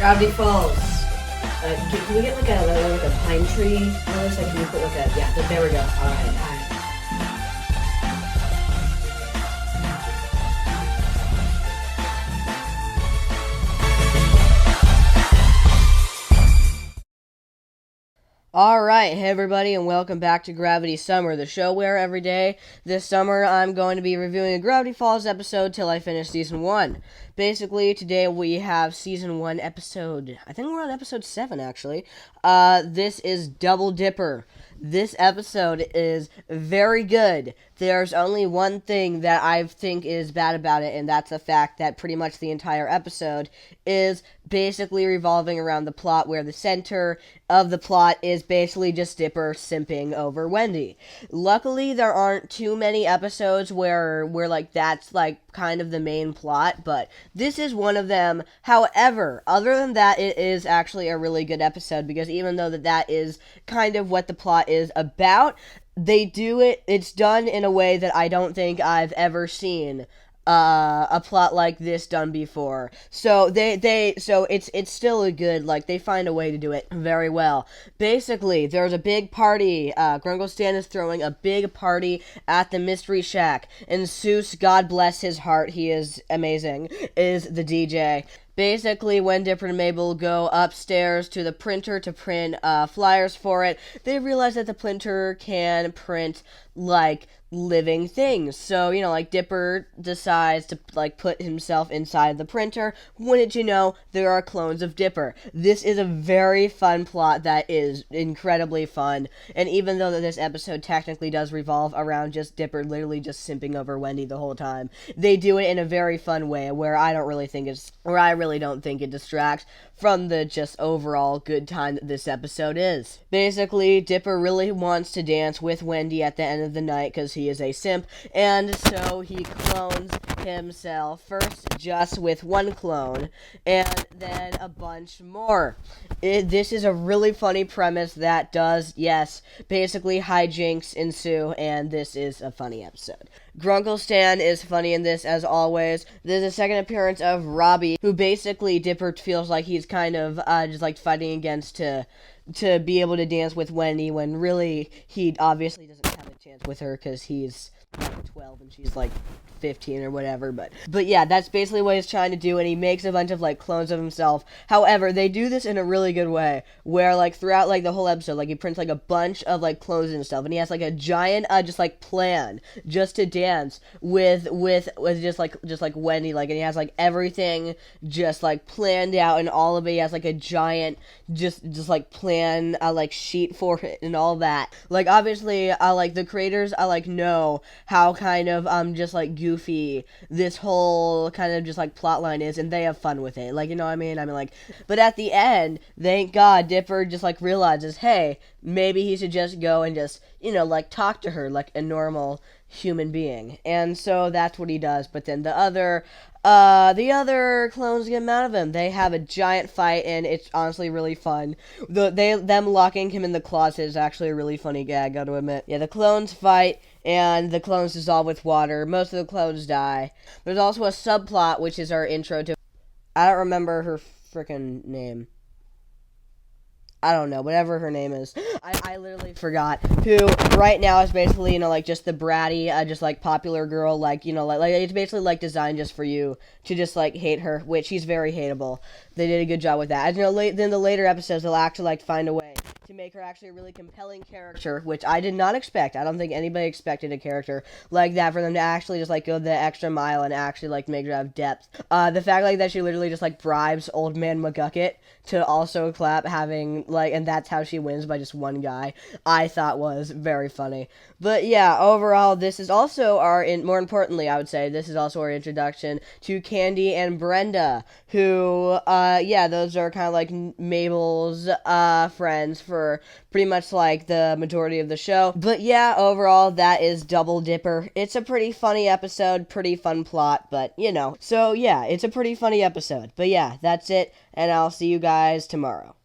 Gravity Falls. Can we get like a pine tree on this? Like, can we put like a, yeah, there we go. Alright. Alright, hey everybody, and welcome back to Gravity Summer, the show where every day this summer I'm going to be reviewing a Gravity Falls episode till I finish Season 1. Basically, today we have Season 1 episode, I think we're on episode 7 actually. This is Double Dipper. This episode is very good. There's only one thing that I think is bad about it, and that's the fact that pretty much the entire episode is basically revolving around the plot where the center of the plot is basically just Dipper simping over Wendy. Luckily, there aren't too many episodes where like that's like kind of the main plot, but this is one of them. However, other than that, it is actually a really good episode because even though that is kind of what the plot is about, it's done in a way that I don't think I've ever seen a plot like this done before. So it's still a good, like, they find a way to do it very well. Basically, there's a big party. Grunkle Stan is throwing a big party at the Mystery Shack, and Seuss, God bless his heart, he is amazing, is the DJ. Basically, when Dipper and Mabel go upstairs to the printer to print flyers for it, they realize that the printer can print, like, living things. So, like, Dipper decides to, like, put himself inside the printer. Wouldn't you know, there are clones of Dipper. This is a very fun plot that is incredibly fun. And even though this episode technically does revolve around just Dipper literally just simping over Wendy the whole time, they do it in a very fun way where I really don't think it distracts from the just overall good time that this episode is. Basically, Dipper really wants to dance with Wendy at the end of the night because he is a simp, and so he clones himself, first just with one clone, and then a bunch more. This is a really funny premise that does, yes, basically hijinks ensue, and this is a funny episode. Grunkle Stan is funny in this, as always. There's a second appearance of Robbie, who basically Dipper feels like he's kind of just like fighting against to be able to dance with Wendy, when really he obviously doesn't have a chance with her because he's like 12 and she's like 15 or whatever, but yeah, that's basically what he's trying to do, and he makes a bunch of like clones of himself. However, they do this in a really good way where like throughout like the whole episode, like he prints like a bunch of like clones and stuff, and he has like a giant just like plan just to dance with just like Wendy, like, and he has like everything just like planned out, and all of it, he has like a giant just like plan like sheet for it and all that. Like obviously like the creators like know how kind of just like goofy this whole kind of just like plot line is, and they have fun with it, like, you know what I mean, like, but at the end, thank God, Dipper just like realizes, hey, maybe he should just go and just, like talk to her like a normal human being, and so that's what he does. But then the other clones get mad at him. They have a giant fight, and it's honestly really fun. Them locking him in the closet is actually a really funny gag, gotta admit. Yeah, the clones fight, and the clones dissolve with water. Most of the clones die. There's also a subplot, which is our intro to... I don't remember her frickin' name. I don't know, whatever her name is. I literally forgot. Who right now is basically, like just the bratty, just like popular girl, like, like it's basically like designed just for you to just like hate her, which she's very hateable. They did a good job with that. As then the later episodes, they'll actually like find a way to make her actually a really compelling character, which I did not expect. I don't think anybody expected a character like that, for them to actually just like go the extra mile and actually like make her have depth. The fact like that she literally just like bribes Old Man McGucket to also clap, having like, and that's how she wins, by just one guy, I thought was very funny. But yeah, overall, this is also more importantly, I would say, this is also our introduction to Candy and Brenda, who, yeah, those are kind of like Mabel's, friends for pretty much like the majority of the show. But yeah, overall, that is Double Dipper. It's a pretty funny episode, pretty fun plot, but, so yeah, it's a pretty funny episode. But yeah, that's it, and I'll see you guys tomorrow.